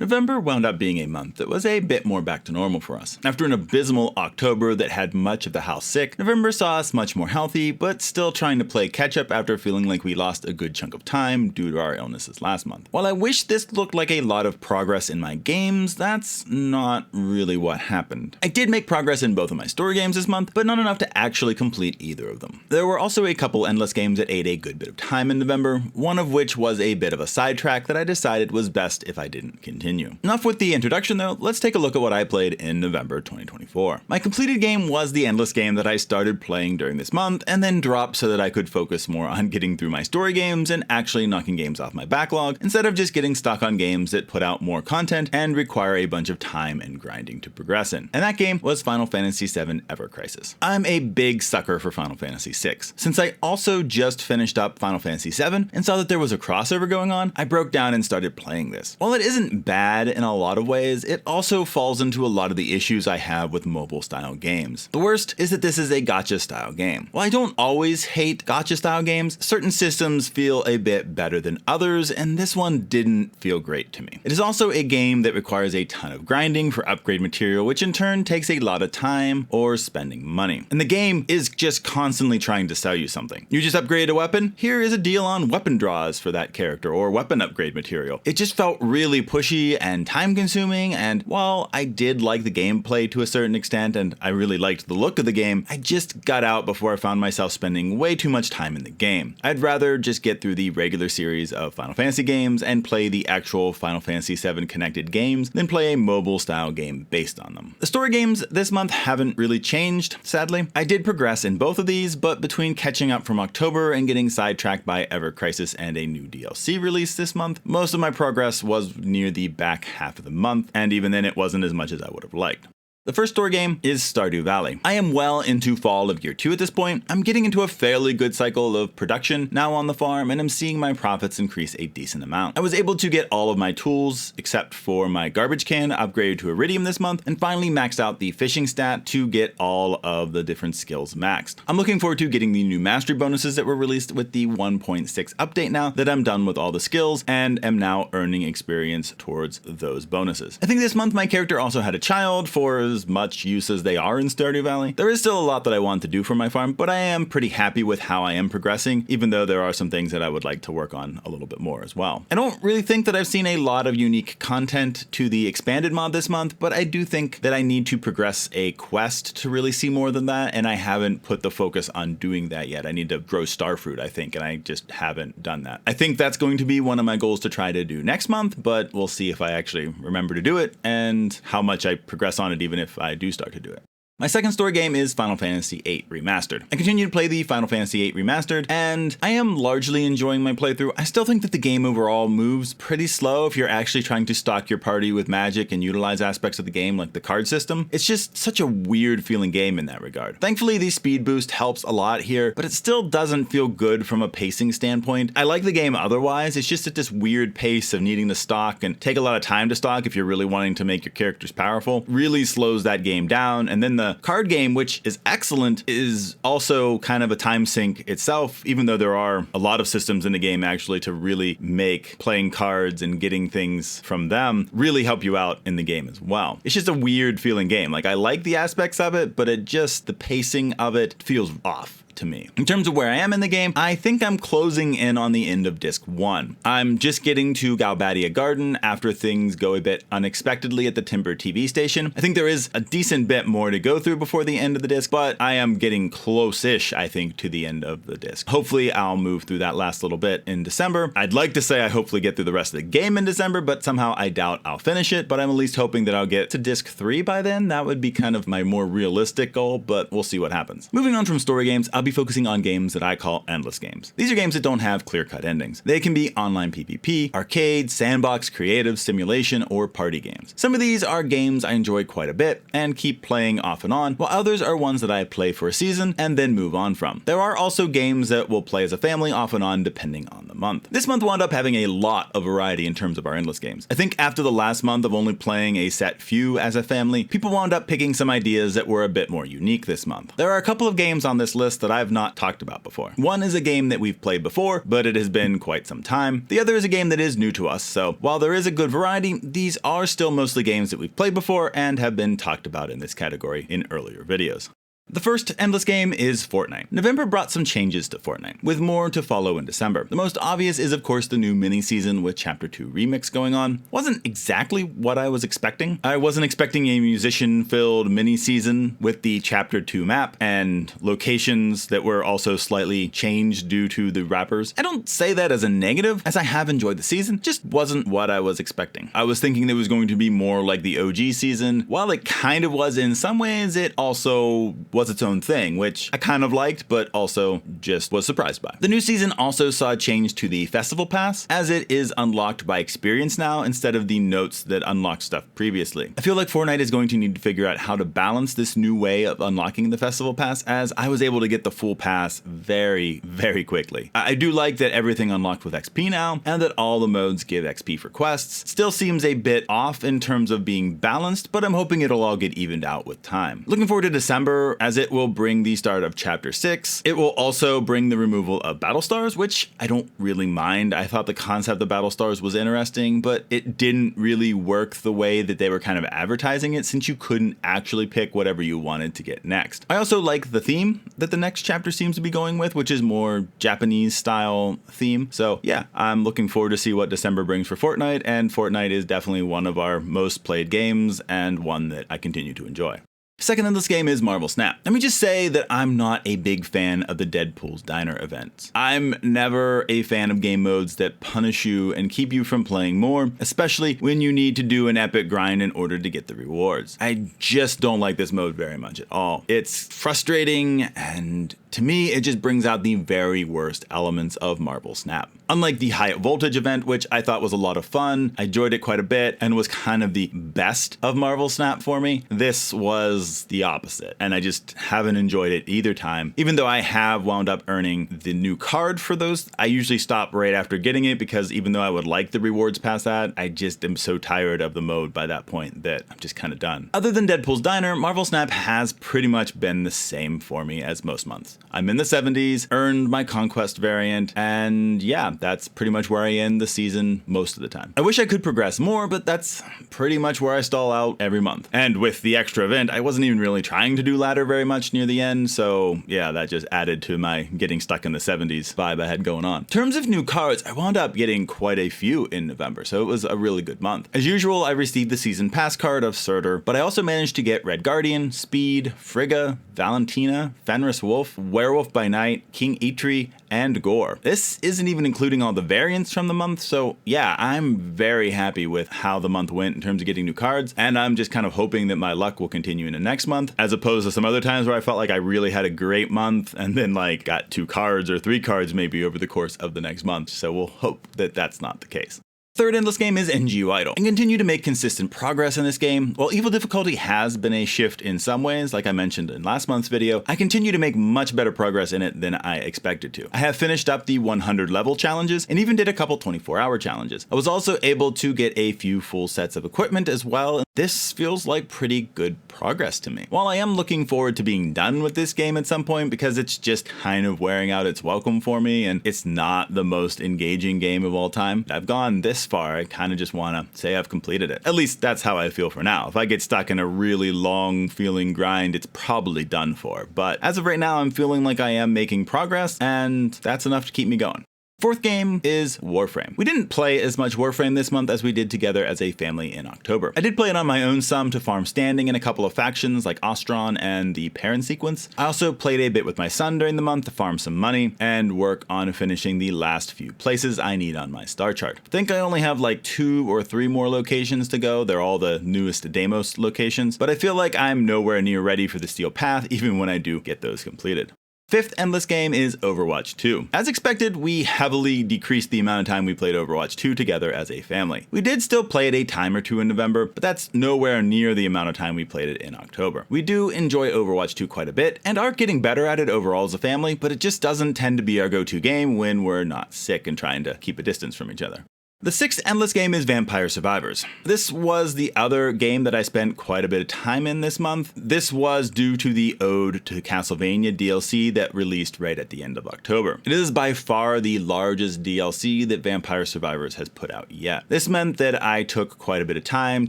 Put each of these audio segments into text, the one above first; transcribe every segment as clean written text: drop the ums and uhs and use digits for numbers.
November wound up being a month that was a bit more back to normal for us. After an abysmal October that had much of the house sick, November saw us much more healthy, but still trying to play catch up after feeling like we lost a good chunk of time due to our illnesses last month. While I wish this looked like a lot of progress in my games, that's not really what happened. I did make progress in both of my story games this month, but not enough to actually complete either of them. There were also a couple endless games that ate a good bit of time in November, one of which was a bit of a sidetrack that I decided was best if I didn't continue. Enough with the introduction though, let's take a look at what I played in November 2024. My completed game was the endless game that I started playing during this month and then dropped so that I could focus more on getting through my story games and actually knocking games off my backlog instead of just getting stuck on games that put out more content and require a bunch of time and grinding to progress in. And that game was Final Fantasy VII Ever Crisis. I'm a big sucker for Final Fantasy VI. Since I also just finished up Final Fantasy VII and saw that there was a crossover going on, I broke down and started playing this. While it isn't bad in a lot of ways, it also falls into a lot of the issues I have with mobile style games. The worst is that this is a gacha style game. While I don't always hate gacha style games, certain systems feel a bit better than others, and this one didn't feel great to me. It is also a game that requires a ton of grinding for upgrade material, which in turn takes a lot of time or spending money. And the game is just constantly trying to sell you something. You just upgraded a weapon? Here is a deal on weapon draws for that character or weapon upgrade material. It just felt really pushy and time consuming, and while I did like the gameplay to a certain extent and I really liked the look of the game, I just got out before I found myself spending way too much time in the game. I'd rather just get through the regular series of Final Fantasy games and play the actual Final Fantasy VII connected games than play a mobile style game based on them. The story games this month haven't really changed, sadly. I did progress in both of these, but between catching up from October and getting sidetracked by Ever Crisis and a new DLC release this month, most of my progress was near the back half of the month, and even then it wasn't as much as I would have liked. The first story game is Stardew Valley. I am well into fall of year 2 at this point. I'm getting into a fairly good cycle of production now on the farm, and I'm seeing my profits increase a decent amount. I was able to get all of my tools, except for my garbage can, upgraded to Iridium this month, and finally maxed out the fishing stat to get all of the different skills maxed. I'm looking forward to getting the new mastery bonuses that were released with the 1.6 update now that I'm done with all the skills and am now earning experience towards those bonuses. I think this month my character also had a child for as much use as they are in Stardew Valley. There is still a lot that I want to do for my farm, but I am pretty happy with how I am progressing, even though there are some things that I would like to work on a little bit more as well. I don't really think that I've seen a lot of unique content to the expanded mod this month, but I do think that I need to progress a quest to really see more than that, and I haven't put the focus on doing that yet. I need to grow starfruit, I think, and I just haven't done that. I think that's going to be one of my goals to try to do next month, but we'll see if I actually remember to do it and how much I progress on it, even if I do start to do it. My second story game is Final Fantasy VIII Remastered. I continue to play the Final Fantasy VIII Remastered, and I am largely enjoying my playthrough. I still think that the game overall moves pretty slow if you're actually trying to stock your party with magic and utilize aspects of the game like the card system. It's just such a weird feeling game in that regard. Thankfully, the speed boost helps a lot here, but it still doesn't feel good from a pacing standpoint. I like the game otherwise, it's just at this weird pace of needing to stock and take a lot of time to stock if you're really wanting to make your characters powerful, really slows that game down, and then the card game, which is excellent, is also kind of a time sink itself, even though there are a lot of systems in the game actually to really make playing cards and getting things from them really help you out in the game as well. It's just a weird feeling game. Like, I like the aspects of it, but the pacing of it feels off to me. In terms of where I am in the game, I think I'm closing in on the end of Disc 1. I'm just getting to Galbadia Garden after things go a bit unexpectedly at the Timber TV station. I think there is a decent bit more to go through before the end of the disc, but I am getting close-ish, I think, to the end of the disc. Hopefully, I'll move through that last little bit in December. I'd like to say I hopefully get through the rest of the game in December, but somehow I doubt I'll finish it, but I'm at least hoping that I'll get to Disc 3 by then. That would be kind of my more realistic goal, but we'll see what happens. Moving on from story games, I'll be focusing on games that I call endless games. These are games that don't have clear-cut endings. They can be online PvP, arcade, sandbox, creative, simulation, or party games. Some of these are games I enjoy quite a bit and keep playing off and on, while others are ones that I play for a season and then move on from. There are also games that we'll play as a family off and on depending on the month. This month wound up having a lot of variety in terms of our endless games. I think after the last month of only playing a set few as a family, people wound up picking some ideas that were a bit more unique this month. There are a couple of games on this list that I've not talked about before. One is a game that we've played before, but it has been quite some time. The other is a game that is new to us, so while there is a good variety, these are still mostly games that we've played before and have been talked about in this category in earlier videos. The first endless game is Fortnite. November brought some changes to Fortnite, with more to follow in December. The most obvious is of course the new mini-season with Chapter 2 Remix going on. Wasn't exactly what I was expecting. I wasn't expecting a musician-filled mini-season with the Chapter 2 map and locations that were also slightly changed due to the rappers. I don't say that as a negative, as I have enjoyed the season, just wasn't what I was expecting. I was thinking it was going to be more like the OG season. While it kind of was in some ways, it also was its own thing, which I kind of liked, but also just was surprised by. The new season also saw a change to the Festival Pass, as it is unlocked by experience now instead of the notes that unlocked stuff previously. I feel like Fortnite is going to need to figure out how to balance this new way of unlocking the Festival Pass, as I was able to get the full pass very, very quickly. I do like that everything unlocked with XP now, and that all the modes give XP for quests. Still seems a bit off in terms of being balanced, but I'm hoping it'll all get evened out with time. Looking forward to December, as it will bring the start of Chapter 6. It will also bring the removal of Battle Stars, which I don't really mind. I thought the concept of Battle Stars was interesting, but it didn't really work the way that they were kind of advertising it, since you couldn't actually pick whatever you wanted to get next. I also like the theme that the next chapter seems to be going with, which is more Japanese style theme. So yeah, I'm looking forward to see what December brings for Fortnite, and Fortnite is definitely one of our most played games and one that I continue to enjoy. Second endless game is Marvel Snap. Let me just say that I'm not a big fan of the Deadpool's Diner events. I'm never a fan of game modes that punish you and keep you from playing more, especially when you need to do an epic grind in order to get the rewards. I just don't like this mode very much at all. It's frustrating, and to me, it just brings out the very worst elements of Marvel Snap. Unlike the High Voltage event, which I thought was a lot of fun, I enjoyed it quite a bit, and was kind of the best of Marvel Snap for me, this was the opposite, and I just haven't enjoyed it either time. Even though I have wound up earning the new card for those, I usually stop right after getting it, because even though I would like the rewards past that, I just am so tired of the mode by that point that I'm just kind of done. Other than Deadpool's Diner, Marvel Snap has pretty much been the same for me as most months. I'm in the 70s, earned my Conquest variant, and yeah, that's pretty much where I end the season most of the time. I wish I could progress more, but that's pretty much where I stall out every month. And with the extra event, I wasn't even really trying to do ladder very much near the end, so yeah, that just added to my getting stuck in the 70s vibe I had going on. In terms of new cards, I wound up getting quite a few in November, so it was a really good month. As usual, I received the season pass card of Surtur, but I also managed to get Red Guardian, Speed, Frigga, Valentina, Fenris Wolf, Werewolf by Night, King Eitri, and Gore. This isn't even including all the variants from the month, so yeah, I'm very happy with how the month went in terms of getting new cards, and I'm just kind of hoping that my luck will continue into next month, as opposed to some other times where I felt like I really had a great month and then like got 2 cards or 3 cards maybe over the course of the next month, so we'll hope that that's not the case. Third endless game is NGU Idol, and continue to make consistent progress in this game. While evil difficulty has been a shift in some ways, like I mentioned in last month's video, I continue to make much better progress in it than I expected to. I have finished up the 100 level challenges and even did a couple 24-hour challenges. I was also able to get a few full sets of equipment as well. This feels like pretty good progress to me. While I am looking forward to being done with this game at some point, because it's just kind of wearing out its welcome for me and it's not the most engaging game of all time, I've gone this far, I kind of just want to say I've completed it. At least that's how I feel for now. If I get stuck in a really long feeling grind, it's probably done for. But as of right now, I'm feeling like I am making progress, and that's enough to keep me going. Fourth game is Warframe. We didn't play as much Warframe this month as we did together as a family in October. I did play it on my own some to farm standing in a couple of factions like Ostron and the Perrin sequence. I also played a bit with my son during the month to farm some money and work on finishing the last few places I need on my star chart. I think I only have like 2 or 3 more locations to go. They're all the newest Deimos locations, but I feel like I'm nowhere near ready for the Steel Path even when I do get those completed. Fifth endless game is Overwatch 2. As expected, we heavily decreased the amount of time we played Overwatch 2 together as a family. We did still play it a time or 2 in November, but that's nowhere near the amount of time we played it in October. We do enjoy Overwatch 2 quite a bit, and are getting better at it overall as a family, but it just doesn't tend to be our go-to game when we're not sick and trying to keep a distance from each other. The sixth endless game is Vampire Survivors. This was the other game that I spent quite a bit of time in this month. This was due to the Ode to Castlevania DLC that released right at the end of October. It is by far the largest DLC that Vampire Survivors has put out yet. This meant that I took quite a bit of time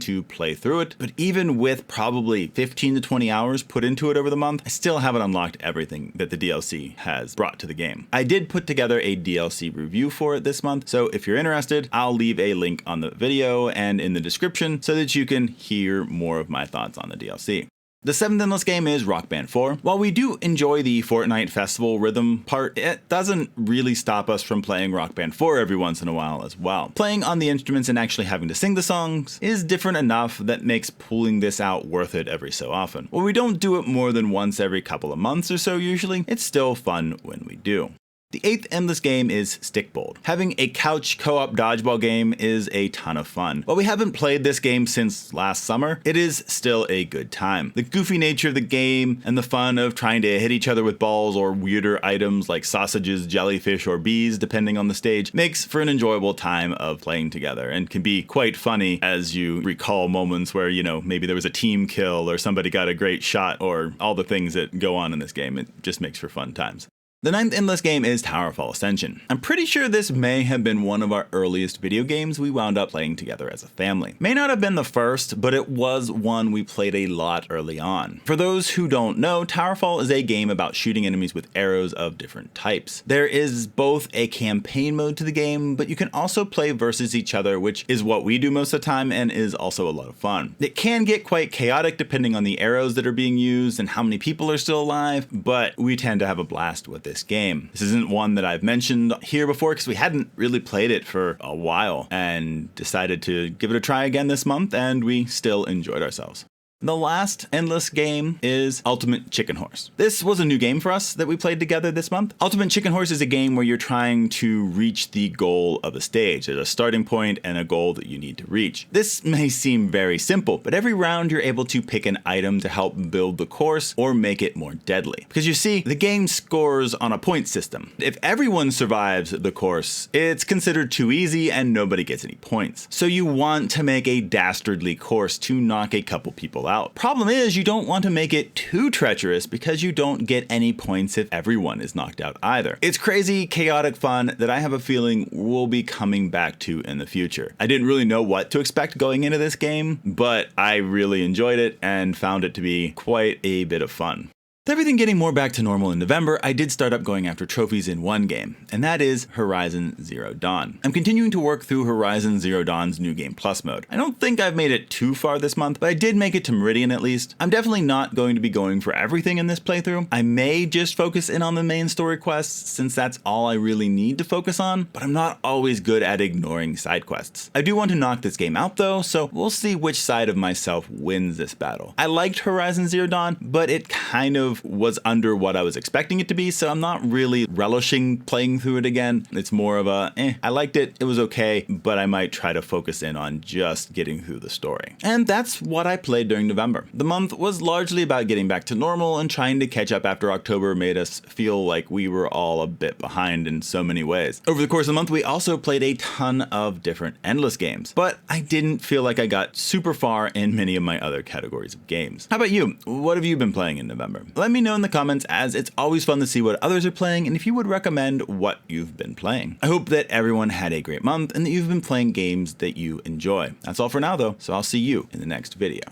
to play through it, but even with probably 15 to 20 hours put into it over the month, I still haven't unlocked everything that the DLC has brought to the game. I did put together a DLC review for it this month, so if you're interested, I'll leave a link on the video and in the description so that you can hear more of my thoughts on the DLC. The seventh endless game is Rock Band 4. While we do enjoy the Fortnite festival rhythm part, it doesn't really stop us from playing Rock Band 4 every once in a while as well. Playing on the instruments and actually having to sing the songs is different enough that makes pulling this out worth it every so often. While we don't do it more than once every couple of months or so usually, it's still fun when we do. The eighth endless game is Stickbold. Having a couch co-op dodgeball game is a ton of fun. While we haven't played this game since last summer, it is still a good time. The goofy nature of the game and the fun of trying to hit each other with balls or weirder items like sausages, jellyfish, or bees, depending on the stage, makes for an enjoyable time of playing together and can be quite funny as you recall moments where, maybe there was a team kill or somebody got a great shot or all the things that go on in this game. It just makes for fun times. The ninth endless game is Towerfall Ascension. I'm pretty sure this may have been one of our earliest video games we wound up playing together as a family. May not have been the first, but it was one we played a lot early on. For those who don't know, Towerfall is a game about shooting enemies with arrows of different types. There is both a campaign mode to the game, but you can also play versus each other, which is what we do most of the time and is also a lot of fun. It can get quite chaotic depending on the arrows that are being used and how many people are still alive, but we tend to have a blast with this game. This isn't one that I've mentioned here before because we hadn't really played it for a while and decided to give it a try again this month, and we still enjoyed ourselves. The last endless game is Ultimate Chicken Horse. This was a new game for us that we played together this month. Ultimate Chicken Horse is a game where you're trying to reach the goal of a stage. There's a starting point and a goal that you need to reach. This may seem very simple, but every round you're able to pick an item to help build the course or make it more deadly. Because you see, the game scores on a point system. If everyone survives the course, it's considered too easy and nobody gets any points. So you want to make a dastardly course to knock a couple people out. Problem is, you don't want to make it too treacherous because you don't get any points if everyone is knocked out either. It's crazy, chaotic fun that I have a feeling we'll be coming back to in the future. I didn't really know what to expect going into this game, but I really enjoyed it and found it to be quite a bit of fun. With everything getting more back to normal in November, I did start up going after trophies in one game, and that is Horizon Zero Dawn. I'm continuing to work through Horizon Zero Dawn's New Game Plus mode. I don't think I've made it too far this month, but I did make it to Meridian at least. I'm definitely not going to be going for everything in this playthrough. I may just focus in on the main story quests since that's all I really need to focus on, but I'm not always good at ignoring side quests. I do want to knock this game out though, so we'll see which side of myself wins this battle. I liked Horizon Zero Dawn, but it kind of was under what I was expecting it to be, so I'm not really relishing playing through it again. It's more of a, I liked it, it was okay, but I might try to focus in on just getting through the story. And that's what I played during November. The month was largely about getting back to normal and trying to catch up after October made us feel like we were all a bit behind in so many ways. Over the course of the month, we also played a ton of different endless games, but I didn't feel like I got super far in many of my other categories of games. How about you? What have you been playing in November? Let me know in the comments, as it's always fun to see what others are playing and if you would recommend what you've been playing. I hope that everyone had a great month and that you've been playing games that you enjoy. That's all for now though, so I'll see you in the next video.